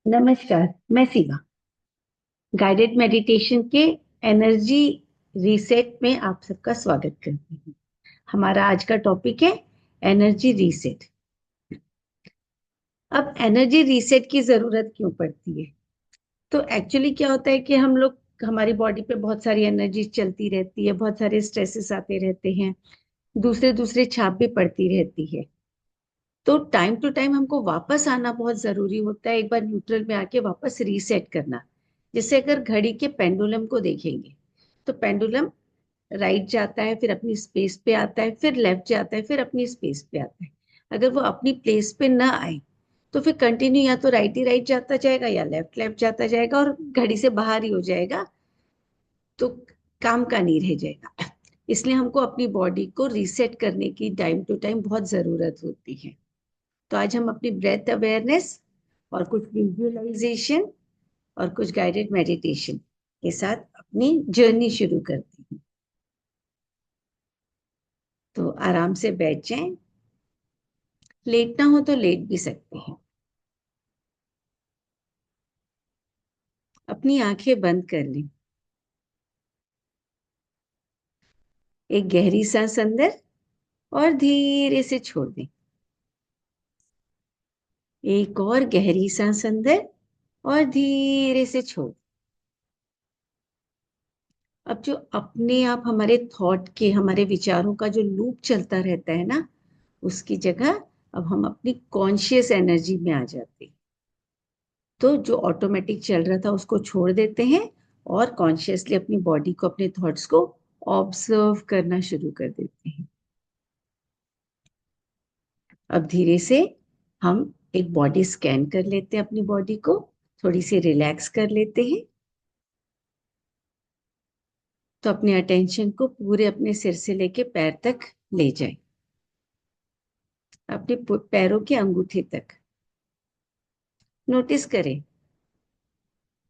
नमस्कार। मैं सीमा guided meditation के एनर्जी रीसेट में आप सबका स्वागत करती हूँ। हमारा आज का टॉपिक है एनर्जी रीसेट। अब एनर्जी रीसेट की जरूरत क्यों पड़ती है? तो एक्चुअली क्या होता है कि हम लोग हमारी बॉडी पे बहुत सारी एनर्जी चलती रहती है, बहुत सारे स्ट्रेसेस आते रहते हैं, दूसरे दूसरे छाप भी पड़ती रहती है। तो टाइम टू टाइम हमको वापस आना बहुत जरूरी होता है, एक बार न्यूट्रल में आके वापस रीसेट करना। जैसे अगर घड़ी के पेंडुलम को देखेंगे तो पेंडुलम राइट जाता है, फिर अपनी स्पेस पे आता है, फिर लेफ्ट जाता है, फिर अपनी स्पेस पे आता है। अगर वो अपनी प्लेस पे ना आए तो फिर कंटिन्यू या तो राइट ही राइट जाता जाएगा या लेफ्ट लेफ्ट जाता जाएगा और घड़ी से बाहर ही हो जाएगा, तो काम का नहीं रह जाएगा। इसलिए हमको अपनी बॉडी को रीसेट करने की टाइम टू टाइम बहुत जरूरत होती है। तो आज हम अपनी ब्रेथ अवेयरनेस और कुछ विजुअलाइजेशन और कुछ गाइडेड मेडिटेशन के साथ अपनी जर्नी शुरू करते हैं। तो आराम से बैठ जाएं। लेटना हो तो लेट भी सकते हैं। अपनी आंखें बंद कर लें। एक गहरी सांस अंदर और धीरे से छोड़ दें। एक और गहरी सांस अंदर और धीरे से छोड़ दें। अब जो अपने आप हमारे थॉट के, हमारे विचारों का जो लूप चलता रहता है ना, उसकी जगह अब हम अपनी कॉन्शियस एनर्जी में आ जाते हैं। तो जो ऑटोमेटिक चल रहा था उसको छोड़ देते हैं और कॉन्शियसली अपनी बॉडी को, अपने थॉट्स को ऑब्जर्व करना शुरू कर देते हैं। अब धीरे से हम एक बॉडी स्कैन कर लेते हैं, अपनी बॉडी को थोड़ी सी रिलैक्स कर लेते हैं। तो अपने अटेंशन को पूरे अपने सिर से लेके पैर तक ले जाए, अपने पैरों के अंगूठे तक। नोटिस करें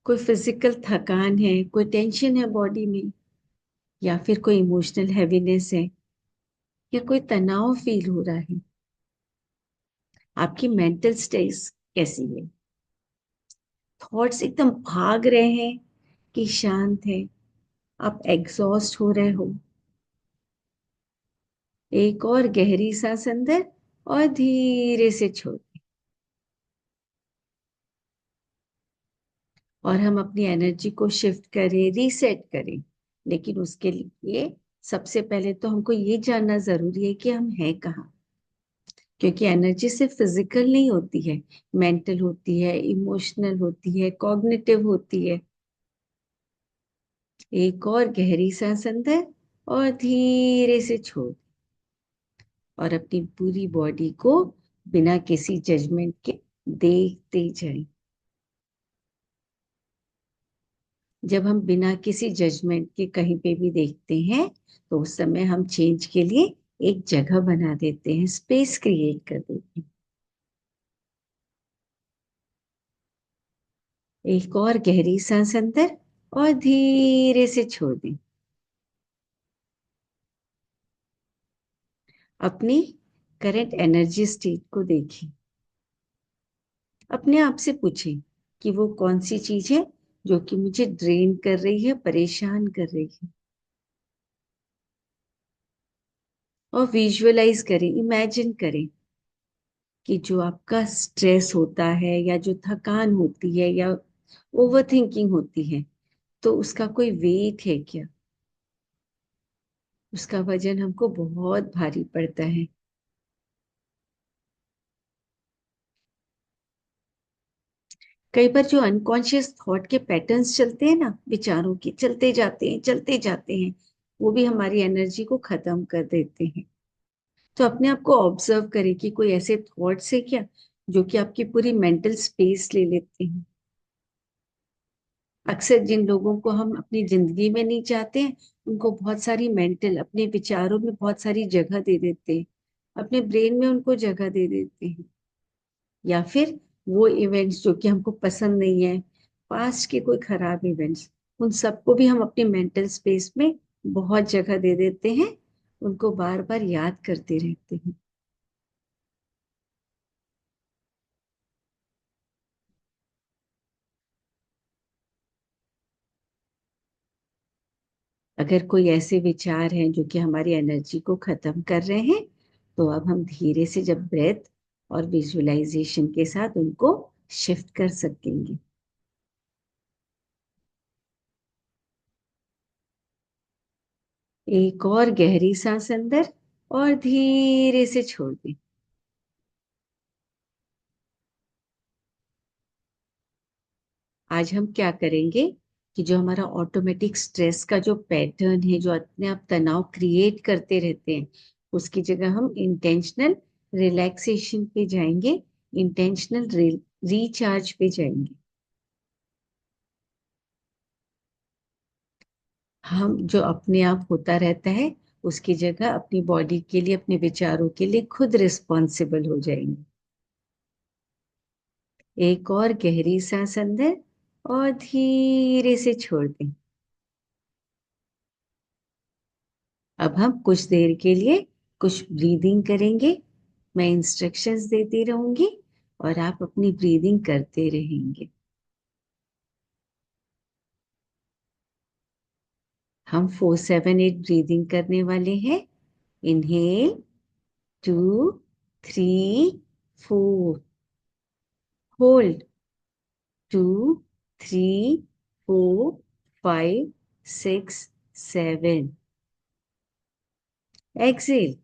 कोई फिजिकल थकान है, कोई टेंशन है बॉडी में, या फिर कोई इमोशनल हैवीनेस है, या कोई तनाव फील हो रहा है। आपकी मेंटल स्टेस कैसी है? थॉट्स एकदम भाग रहे हैं कि शांत है? आप एग्जॉस्ट हो रहे हो? एक और गहरी सांस अंदर और धीरे से छोड़। और हम अपनी एनर्जी को शिफ्ट करें, रीसेट करें। लेकिन उसके लिए सबसे पहले तो हमको ये जानना जरूरी है कि हम हैं कहाँ। क्योंकि एनर्जी सिर्फ फिजिकल नहीं होती है, मेंटल होती है, इमोशनल होती है, कॉग्निटिव होती है। एक और गहरी सांस अंदर और धीरे से छोड़। और अपनी पूरी बॉडी को बिना किसी जजमेंट के देखते जाएं। जब हम बिना किसी जजमेंट के कहीं पे भी देखते हैं तो उस समय हम चेंज के लिए एक जगह बना देते हैं, स्पेस क्रिएट कर देते हैं। एक और गहरी सांस अंदर और धीरे से छोड़ दें। अपनी करंट एनर्जी स्टेट को देखें। अपने आप से पूछें कि वो कौन सी चीज है जो कि मुझे ड्रेन कर रही है, परेशान कर रही है। और विजुअलाइज करें, इमेजिन करें कि जो आपका स्ट्रेस होता है या जो थकान होती है या ओवर थिंकिंग होती है, तो उसका कोई वेट है क्या? उसका वजन हमको बहुत भारी पड़ता है। कई बार जो अनकॉन्शियस थॉट के पैटर्न्स चलते हैं ना, विचारों के चलते जाते हैं, वो भी हमारी एनर्जी को खत्म कर देते हैं। तो अपने आप को ऑब्जर्व करें कि कोई ऐसे थॉट्स है क्या जो कि आपकी पूरी मेंटल स्पेस ले लेते हैं। अक्सर जिन लोगों को हम अपनी जिंदगी में नहीं चाहते हैं, उनको बहुत सारी मेंटल, अपने विचारों में बहुत सारी जगह दे देते हैं, अपने ब्रेन में उनको जगह दे देते हैं। या फिर वो इवेंट्स जो कि हमको पसंद नहीं है, पास्ट के कोई खराब इवेंट्स, उन सबको भी हम अपनी मेंटल स्पेस में बहुत जगह दे देते हैं, उनको बार बार याद करते रहते हैं। अगर कोई ऐसे विचार हैं जो कि हमारी एनर्जी को खत्म कर रहे हैं, तो अब हम धीरे से जब ब्रेथ और विजुअलाइजेशन के साथ उनको शिफ्ट कर सकेंगे। एक और गहरी सांस अंदर और धीरे से छोड़ दें। आज हम क्या करेंगे कि जो हमारा ऑटोमेटिक स्ट्रेस का जो पैटर्न है, जो अपने आप तनाव क्रिएट करते रहते हैं, उसकी जगह हम इंटेंशनल रिलैक्सेशन पे जाएंगे, इंटेंशनल रिचार्ज पे जाएंगे। हम जो अपने आप होता रहता है, उसकी जगह अपनी बॉडी के लिए, अपने विचारों के लिए खुद रिस्पॉन्सिबल हो जाएंगे। एक और गहरी सांस अंदर और धीरे से छोड़ दें। अब हम कुछ देर के लिए कुछ ब्रीदिंग करेंगे। मैं इंस्ट्रक्शंस देती रहूंगी और आप अपनी ब्रीदिंग करते रहेंगे। हम 4-7-8 ब्रीदिंग करने वाले हैं। Inhale 2-3-4, hold 2-3-4-5-6-7, exhale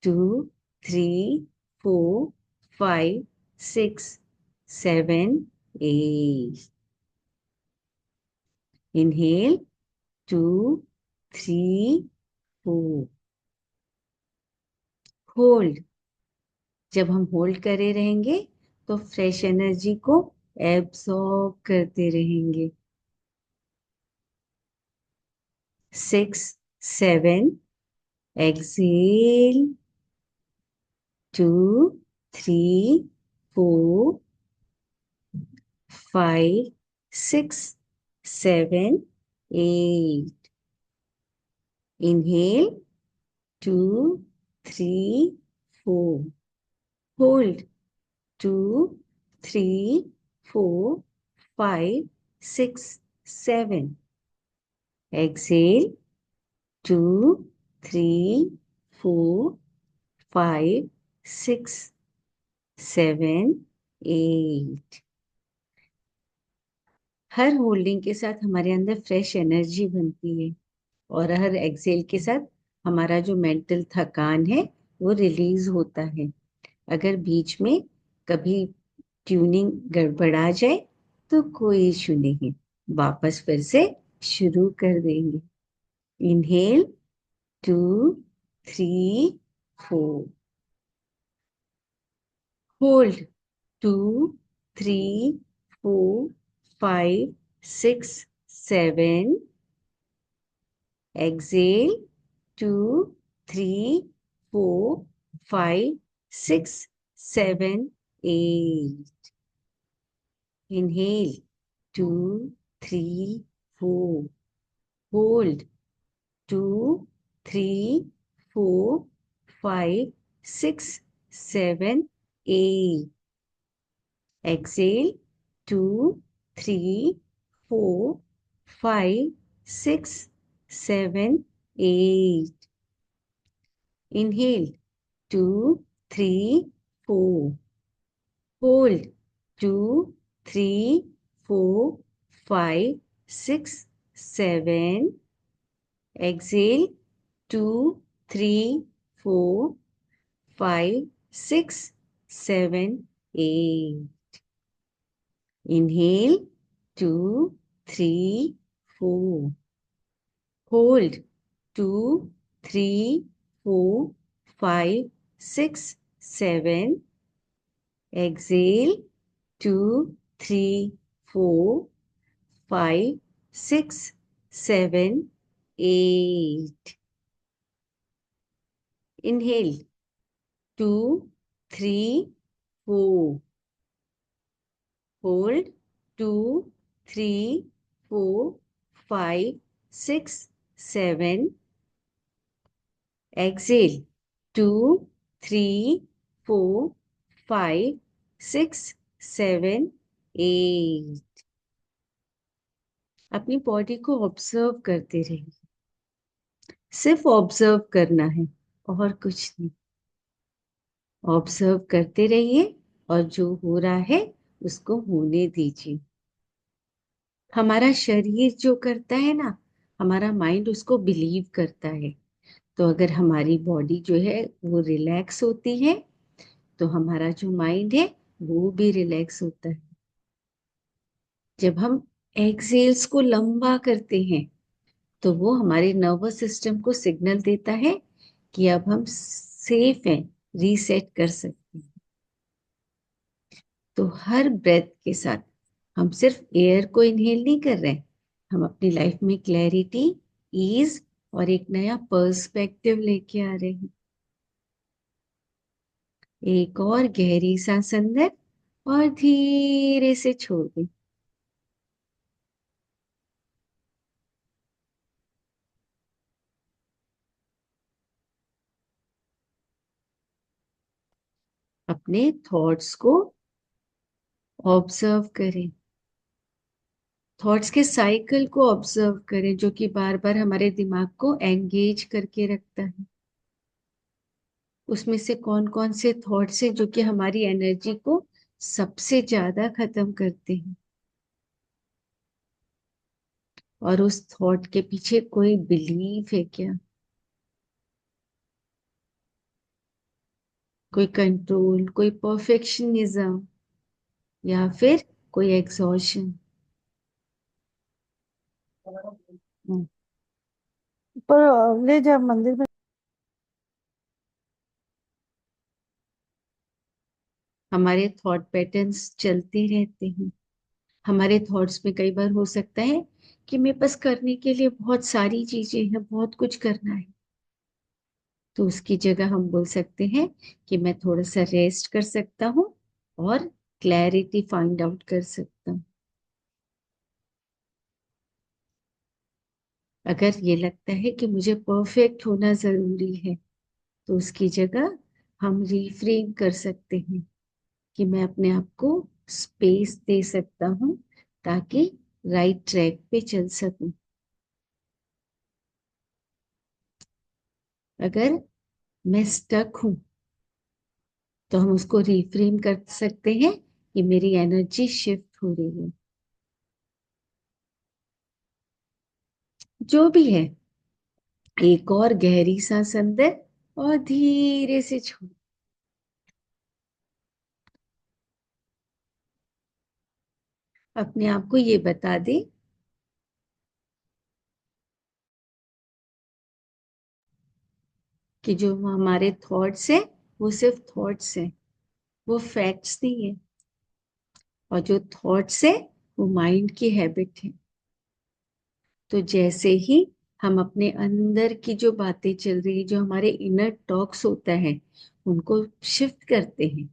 2-3-4-5-6-7-8, inhale 2-3-4, hold. जब हम होल्ड करे रहेंगे तो फ्रेश एनर्जी को एब्सॉर्ब करते रहेंगे। 6-7, exhale 2-3-4 5-6-7-8, inhale 2-3-4, hold 2-3-4-5-6-7, exhale 2-3-4-5-6-7-8। हर होल्डिंग के साथ हमारे अंदर फ्रेश एनर्जी बनती है और हर एक्सेल के साथ हमारा जो मेंटल थकान है वो रिलीज होता है। अगर बीच में कभी ट्यूनिंग गड़बड़ा जाए तो कोई इशू नहीं, वापस फिर से शुरू कर देंगे। Inhale 2-3-4, hold 2-3-4-5-6-7, exhale 2-3-4-5-6-7-8, inhale 2-3-4, hold 2-3-4-5-6-7-8, exhale 2-3-4-5-6-7-8, inhale 2-3-4, hold 2-3-4-5-6-7, exhale 2-3-4-5-6-7-8, inhale 2-3-4, hold 2-3-4-5-6-7, exhale 2-3-4-5-6-7-8, inhale 2-3-4, hold 2-3-4-5-6-7, exhale 2-3-4-5-6-7-8। अपनी बॉडी को ऑब्जर्व करते रहिए। सिर्फ ऑब्जर्व करना है और कुछ नहीं। ऑब्जर्व करते रहिए और जो हो रहा है उसको होने दीजिए। हमारा शरीर जो करता है ना, हमारा माइंड उसको बिलीव करता है। तो अगर हमारी बॉडी जो है वो रिलैक्स होती है, तो हमारा जो माइंड है वो भी रिलैक्स होता है। जब हम एक्सेल्स को लंबा करते हैं, तो वो हमारे नर्वस सिस्टम को सिग्नल देता है कि अब हम सेफ हैं, रीसेट कर सकते हैं। तो हर ब्रेथ के साथ हम सिर्फ एयर को इनहेल नहीं कर रहे हैं, हम अपनी लाइफ में क्लैरिटी, ईज और एक नया पर्सपेक्टिव लेके आ रहे हैं। एक और गहरी सांस अंदर और धीरे से छोड़ दें। अपने थॉट्स को ऑब्जर्व करें। थॉट्स के साइकिल को ऑब्जर्व करें जो कि बार बार हमारे दिमाग को एंगेज करके रखता है। उसमें से कौन कौन से थॉट्स हैं जो कि हमारी एनर्जी को सबसे ज्यादा खत्म करते हैं, और उस थॉट के पीछे कोई बिलीफ है क्या, कोई कंट्रोल, कोई परफेक्शनिज्म, या फिर कोई एग्जॉशन। पर ले जब मंदिर में। हमारे थॉट पैटर्न्स चलते रहते हैं। हमारे थॉट्स में कई बार हो सकता है कि मेरे पास करने के लिए बहुत सारी चीजें हैं, बहुत कुछ करना है। तो उसकी जगह हम बोल सकते हैं कि मैं थोड़ा सा रेस्ट कर सकता हूँ और क्लैरिटी फाइंड आउट कर सकता हूँ। अगर ये लगता है कि मुझे परफेक्ट होना जरूरी है, तो उसकी जगह हम रिफ्रेम कर सकते हैं कि मैं अपने आप को स्पेस दे सकता हूँ ताकि राइट ट्रैक पे चल सकूं। अगर मैं स्टक हूं, तो हम उसको रिफ्रेम कर सकते हैं कि मेरी एनर्जी शिफ्ट हो रही है। जो भी है, एक और गहरी सांस अंदर और धीरे से छोड़। अपने आप को ये बता दे कि जो हमारे थॉट्स हैं वो सिर्फ थॉट्स हैं, वो फैक्ट्स नहीं है। और जो थॉट्स है वो माइंड की हैबिट है। तो जैसे ही हम अपने अंदर की जो बातें चल रही, जो हमारे इनर टॉक्स होता है, उनको शिफ्ट करते हैं,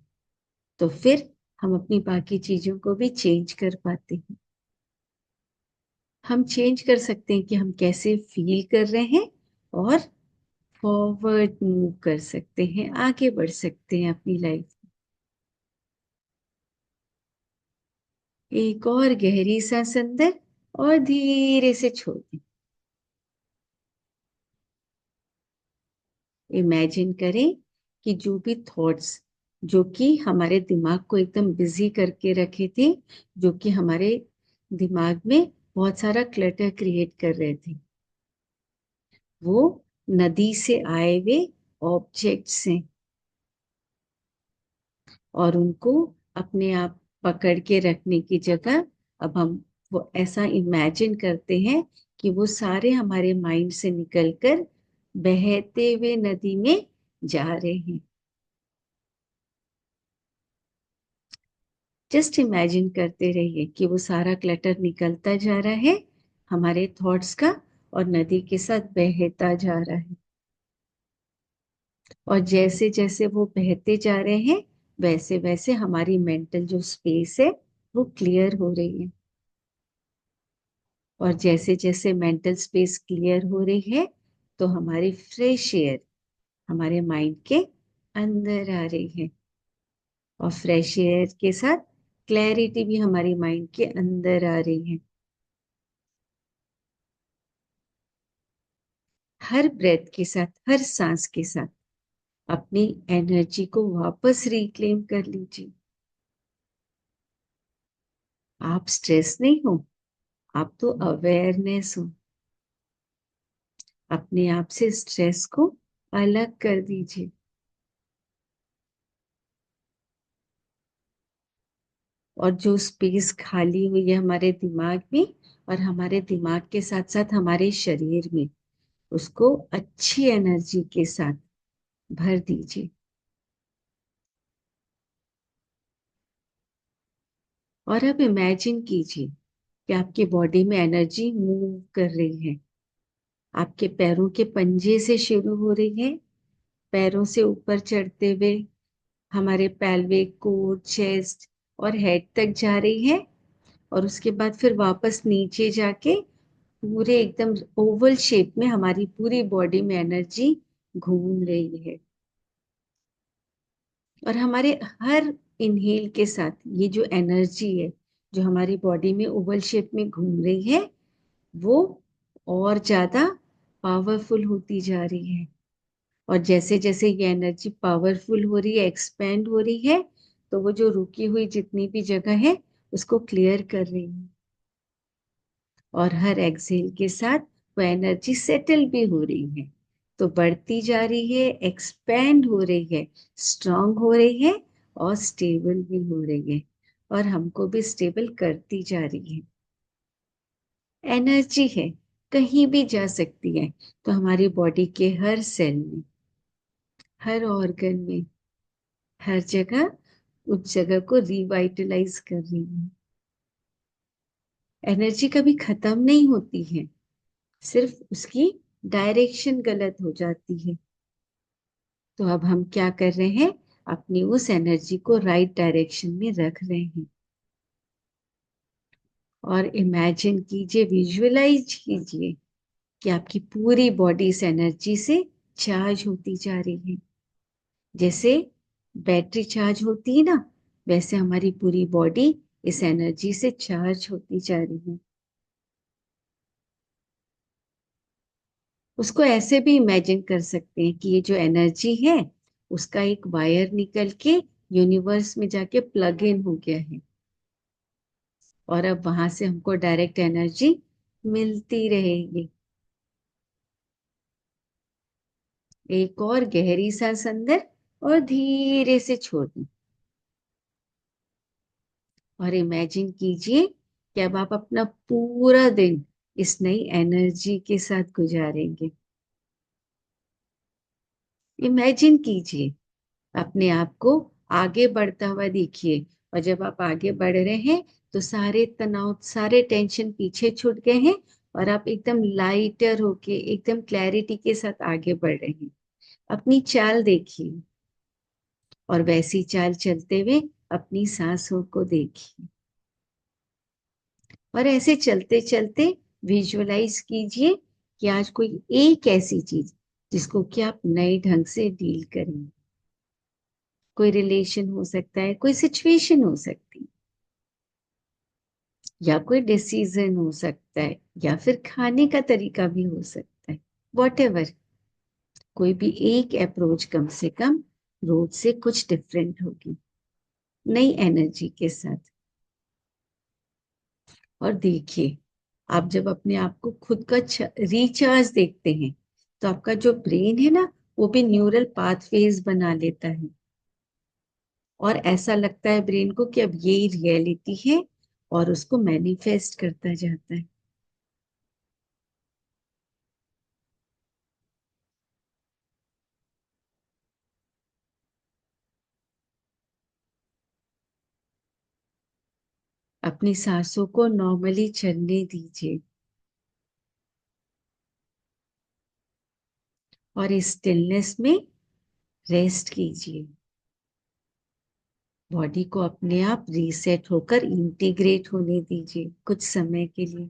तो फिर हम अपनी बाकी चीजों को भी चेंज कर पाते हैं। हम चेंज कर सकते हैं कि हम कैसे फील कर रहे हैं, और फॉरवर्ड मूव कर सकते हैं, आगे बढ़ सकते हैं अपनी लाइफ। एक और गहरी सांस अंदर और धीरे से छोड़ दें। इमेजिन करें कि जो भी थॉट्स जो कि हमारे दिमाग को एकदम बिजी करके रखे थे, जो कि हमारे दिमाग में बहुत सारा क्लटर क्रिएट कर रहे थे, वो नदी से आए हुए ऑब्जेक्ट्स हैं। और उनको अपने आप पकड़ के रखने की जगह अब हम वो ऐसा इमेजिन करते हैं कि वो सारे हमारे माइंड से निकलकर बहते हुए नदी में जा रहे हैं। जस्ट इमेजिन करते रहिए कि वो सारा क्लटर निकलता जा रहा है हमारे थॉट्स का, और नदी के साथ बहता जा रहा है। और जैसे जैसे वो बहते जा रहे हैं, वैसे वैसे हमारी मेंटल जो स्पेस है वो क्लियर हो रही है। और जैसे जैसे मेंटल स्पेस क्लियर हो रही है, तो हमारी फ्रेश एयर हमारे माइंड के अंदर आ रही है, और फ्रेश एयर के साथ क्लैरिटी भी हमारी माइंड के अंदर आ रही है। हर ब्रेथ के साथ, हर सांस के साथ अपनी एनर्जी को वापस रिक्लेम कर लीजिए। आप स्ट्रेस नहीं हो, आप तो अवेयरनेस हो। अपने आप से स्ट्रेस को अलग कर दीजिए। और जो स्पेस खाली हुई है हमारे दिमाग में, और हमारे दिमाग के साथ साथ हमारे शरीर में, उसको अच्छी एनर्जी के साथ भर दीजिए। और अब इमेजिन कीजिए कि आपकी बॉडी में एनर्जी मूव कर रही है। आपके पैरों के पंजे से शुरू हो रही है, पैरों से ऊपर चढ़ते हुए हमारे पेल्विक, कोर, चेस्ट और हेड तक जा रही है। और उसके बाद फिर वापस नीचे जाके पूरे एकदम ओवल शेप में हमारी पूरी बॉडी में एनर्जी घूम रही है। और हमारे हर इनहेल के साथ ये जो एनर्जी है, जो हमारी बॉडी में ओवल शेप में घूम रही है, वो और ज्यादा पावरफुल होती जा रही है। और जैसे जैसे ये एनर्जी पावरफुल हो रही है, एक्सपेंड हो रही है, तो वो जो रुकी हुई जितनी भी जगह है उसको क्लियर कर रही है। और हर एक्सहेल के साथ वो एनर्जी सेटल भी हो रही है, तो बढ़ती जा रही है, एक्सपेंड हो रही है, स्ट्रांग हो रही है और स्टेबल भी हो रही है। और हमको भी स्टेबल करती जा रही है। एनर्जी है, कहीं भी जा सकती है, तो हमारी बॉडी के हर सेल में, हर ऑर्गन में, हर जगह उस जगह को रिवाइटलाइज कर रही है। एनर्जी कभी खत्म नहीं होती है, सिर्फ उसकी डायरेक्शन गलत हो जाती है। तो अब हम क्या कर रहे हैं, अपनी उस एनर्जी को राइट डायरेक्शन में रख रहे हैं। और इमेजिन कीजिए, विजुअलाइज कीजिए कि आपकी पूरी बॉडी इस एनर्जी से चार्ज होती जा रही है। जैसे बैटरी चार्ज होती है ना, वैसे हमारी पूरी बॉडी इस एनर्जी से चार्ज होती जा रही है। उसको ऐसे भी इमेजिन कर सकते हैं कि ये जो एनर्जी है उसका एक वायर निकल के यूनिवर्स में जाके प्लग इन हो गया है, और अब वहां से हमको डायरेक्ट एनर्जी मिलती रहेगी। एक और गहरी सांस अंदर और धीरे से छोड़ दें। और इमेजिन कीजिए कि अब आप अपना पूरा दिन इस नई एनर्जी के साथ गुजारेंगे। इमेजिन कीजिए, अपने आप को आगे बढ़ता हुआ देखिए। और जब आप आगे बढ़ रहे हैं तो सारे तनाव, सारे टेंशन पीछे छूट गए हैं, और आप एकदम लाइटर होके, एकदम क्लैरिटी के साथ आगे बढ़ रहे हैं। अपनी चाल देखिए, और वैसी चाल चलते हुए अपनी सांसों को देखिए। और ऐसे चलते चलते विजुअलाइज कीजिए कि आज कोई एक ऐसी चीज जिसको कि आप नए ढंग से डील करें। कोई रिलेशन हो सकता है, कोई सिचुएशन हो सकती है, या कोई डिसीजन हो सकता है, या फिर खाने का तरीका भी हो सकता है। वॉट एवर, कोई भी एक अप्रोच कम से कम रोज से कुछ डिफरेंट होगी, नई एनर्जी के साथ। और देखिए, आप जब अपने आप को खुद का रिचार्ज देखते हैं, तो आपका जो ब्रेन है ना, वो भी न्यूरल पाथवेज बना लेता है। और ऐसा लगता है ब्रेन को कि अब यही रियलिटी है, और उसको मैनिफेस्ट करता जाता है। अपनी सांसों को नॉर्मली चलने दीजिए, और इस स्टिलनेस में रेस्ट कीजिए। बॉडी को अपने आप रीसेट होकर इंटीग्रेट होने दीजिए कुछ समय के लिए।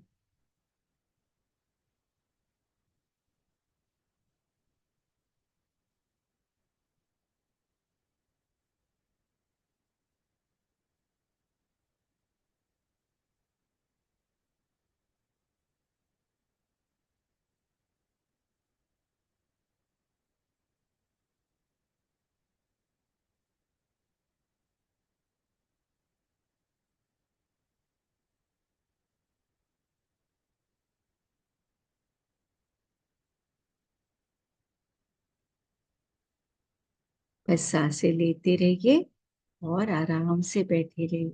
बस सांसें लेते रहिए और आराम से बैठे रहिए।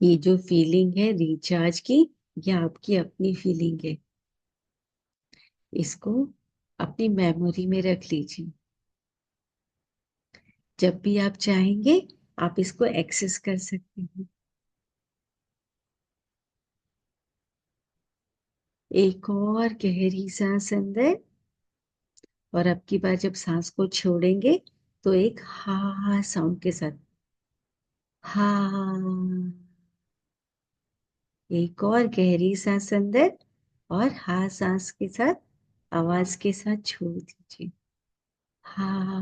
ये जो फीलिंग है रिचार्ज की, ये आपकी अपनी फीलिंग है। इसको अपनी मेमोरी में रख लीजिए। जब भी आप चाहेंगे आप इसको एक्सेस कर सकते हैं। एक और गहरी सांस अंदर, और अब की बार जब सांस को छोड़ेंगे तो एक हा साउंड के साथ, हा। एक और गहरी सांस अंदर, और हा सांस के साथ, आवाज के साथ छोड़ दीजिए, हा।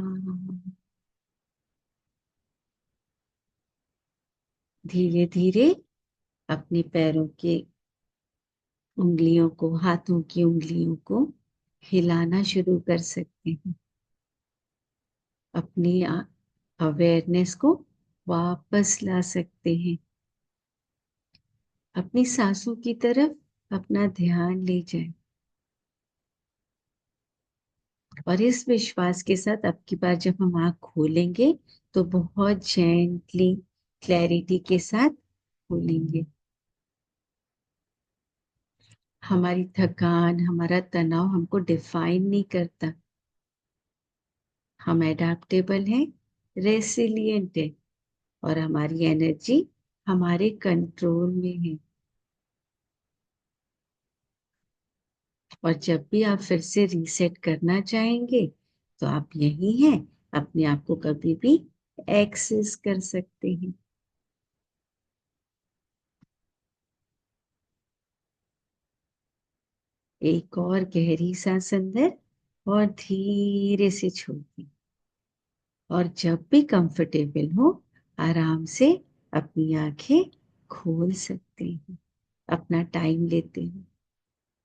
धीरे धीरे अपने पैरों के उंगलियों को, हाथों की उंगलियों को हिलाना शुरू कर सकते हैं। अपनी अवेयरनेस को वापस ला सकते हैं। अपनी सांसों की तरफ अपना ध्यान ले जाए, और इस विश्वास के साथ अब की बार जब हम आँख खोलेंगे तो बहुत जेंटली, क्लैरिटी के साथ खोलेंगे। हमारी थकान, हमारा तनाव हमको डिफाइन नहीं करता। हम एडाप्टेबल हैं, रेसिलिएंट है, और हमारी एनर्जी हमारे कंट्रोल में है। और जब भी आप फिर से रीसेट करना चाहेंगे तो आप यही हैं, अपने आप को कभी भी एक्सेस कर सकते हैं। एक और गहरी सांस अंदर, और धीरे से छोड़िए। और जब भी कंफर्टेबल हो आराम से अपनी आंखें खोल सकते हैं। अपना टाइम लेते हैं।